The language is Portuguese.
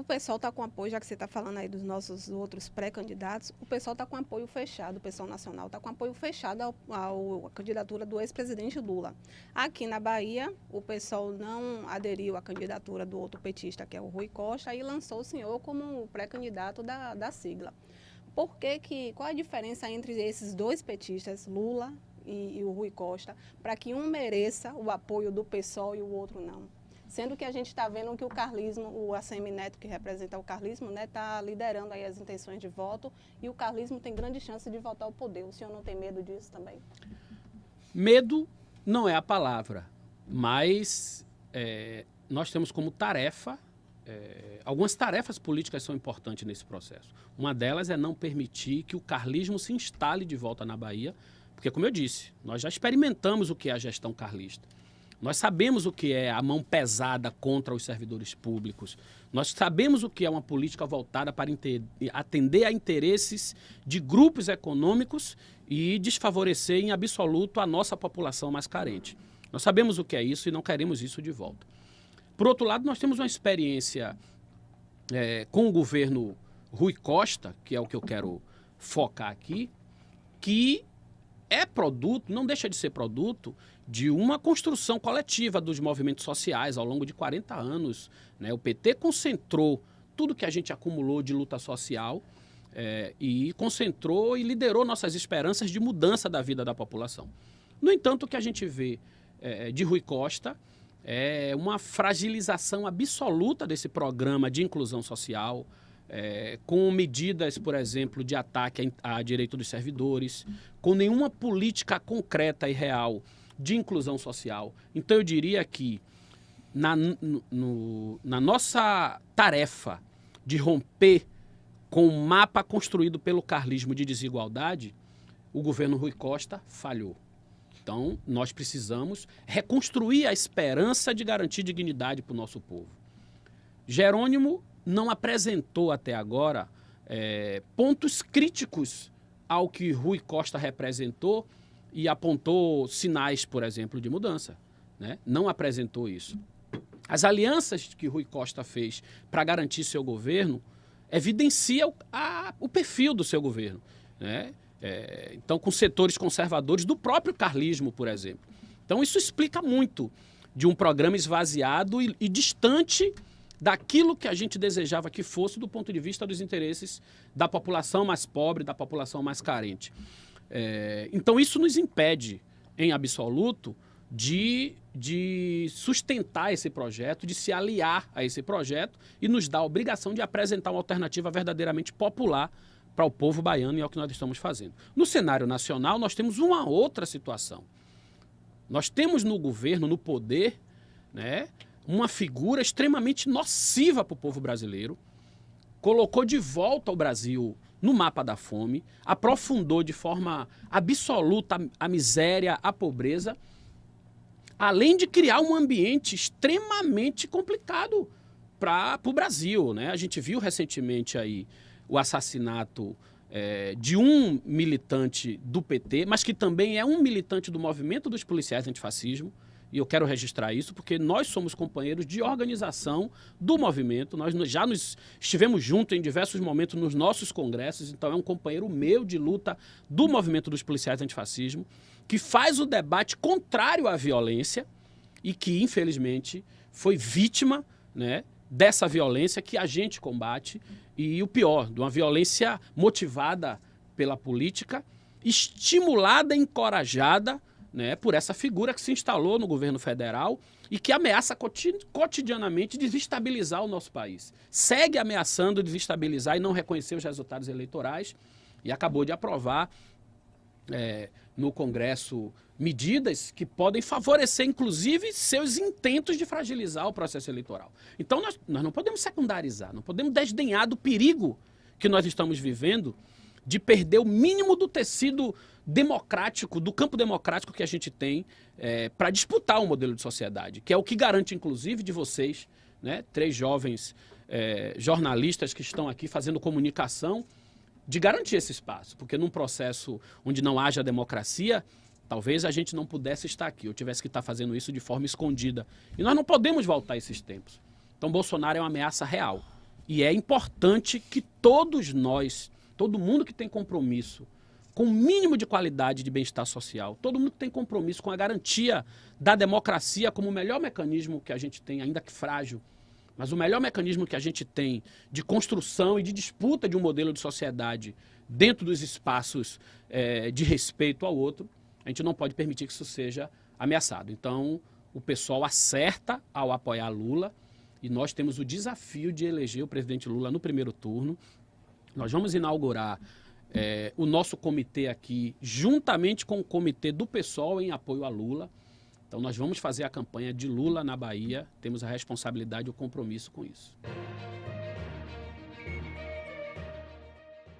O pessoal está com apoio, já que você está falando aí dos nossos outros pré-candidatos, o pessoal está com apoio fechado, o pessoal nacional está com apoio fechado à candidatura do ex-presidente Lula. Aqui na Bahia, o pessoal não aderiu à candidatura do outro petista, que é o Rui Costa, e lançou o senhor como pré-candidato da sigla. Qual a diferença entre esses dois petistas, Lula e o Rui Costa, para que um mereça o apoio do PSOL e o outro não? Sendo que a gente está vendo que o carlismo, o ACM Neto, que representa o carlismo, está liderando aí as intenções de voto, e o carlismo tem grande chance de voltar ao poder. O senhor não tem medo disso também? Medo não é a palavra, mas nós temos como tarefa, algumas tarefas políticas são importantes nesse processo. Uma delas é não permitir que o carlismo se instale de volta na Bahia, porque, como eu disse, nós já experimentamos o que é a gestão carlista. Nós sabemos o que é a mão pesada contra os servidores públicos. Nós sabemos o que é uma política voltada para atender a interesses de grupos econômicos e desfavorecer em absoluto a nossa população mais carente. Nós sabemos o que é isso e não queremos isso de volta. Por outro lado, nós temos uma experiência com o governo Rui Costa, que é o que eu quero focar aqui, que é produto, não deixa de ser produto, de uma construção coletiva dos movimentos sociais ao longo de 40 anos. Né? O PT concentrou tudo que a gente acumulou de luta social e concentrou e liderou nossas esperanças de mudança da vida da população. No entanto, o que a gente vê de Rui Costa é uma fragilização absoluta desse programa de inclusão social, com medidas, por exemplo, de ataque a direito dos servidores, com nenhuma política concreta e real de inclusão social. Então, eu diria que na nossa tarefa de romper com o mapa construído pelo carlismo de desigualdade, o governo Rui Costa falhou. Então, nós precisamos reconstruir a esperança de garantir dignidade para o nosso povo. Jerônimo não apresentou até agora pontos críticos ao que Rui Costa representou e apontou sinais, por exemplo, de mudança. Né? Não apresentou isso. As alianças que Rui Costa fez para garantir seu governo evidenciam o perfil do seu governo. Né? Então, com setores conservadores do próprio carlismo, por exemplo. Então, isso explica muito de um programa esvaziado e distante daquilo que a gente desejava que fosse do ponto de vista dos interesses da população mais pobre, da população mais carente. Então, isso nos impede, em absoluto, de sustentar esse projeto, de se aliar a esse projeto e nos dá a obrigação de apresentar uma alternativa verdadeiramente popular para o povo baiano, e é o que nós estamos fazendo. No cenário nacional, nós temos uma outra situação. Nós temos no governo, no poder, né, uma figura extremamente nociva para o povo brasileiro, colocou de volta o Brasil no mapa da fome, aprofundou de forma absoluta a miséria, a pobreza, além de criar um ambiente extremamente complicado para o Brasil. Né? A gente viu recentemente aí o assassinato de um militante do PT, mas que também é um militante do movimento dos policiais antifascismo, e eu quero registrar isso porque nós somos companheiros de organização do movimento, nós já estivemos juntos em diversos momentos nos nossos congressos, então é um companheiro meu de luta do movimento dos policiais antifascismo, que faz o debate contrário à violência e que, infelizmente, foi vítima, né, dessa violência que a gente combate e, o pior, de uma violência motivada pela política, estimulada e encorajada, né, por essa figura que se instalou no governo federal e que ameaça cotidianamente desestabilizar o nosso país. Segue ameaçando desestabilizar e não reconhecer os resultados eleitorais e acabou de aprovar no Congresso medidas que podem favorecer, inclusive, seus intentos de fragilizar o processo eleitoral. Então, nós não podemos secundarizar, não podemos desdenhar do perigo que nós estamos vivendo de perder o mínimo do tecido democrático, do campo democrático que a gente tem para disputar um modelo de sociedade, que é o que garante, inclusive, de vocês, né, 3 jovens jornalistas que estão aqui fazendo comunicação, de garantir esse espaço, porque num processo onde não haja democracia, talvez a gente não pudesse estar aqui, ou tivesse que estar fazendo isso de forma escondida. E nós não podemos voltar a esses tempos. Então, Bolsonaro é uma ameaça real. E é importante que todos nós, todo mundo que tem compromisso com o mínimo de qualidade de bem-estar social, todo mundo que tem compromisso com a garantia da democracia como o melhor mecanismo que a gente tem, ainda que frágil, mas o melhor mecanismo que a gente tem de construção e de disputa de um modelo de sociedade dentro dos espaços de respeito ao outro, a gente não pode permitir que isso seja ameaçado. Então, o pessoal acerta ao apoiar Lula e nós temos o desafio de eleger o presidente Lula no primeiro turno. Nós vamos inaugurar o nosso comitê aqui, juntamente com o comitê do PSOL em apoio a Lula. Então nós vamos fazer a campanha de Lula na Bahia, temos a responsabilidade e o compromisso com isso.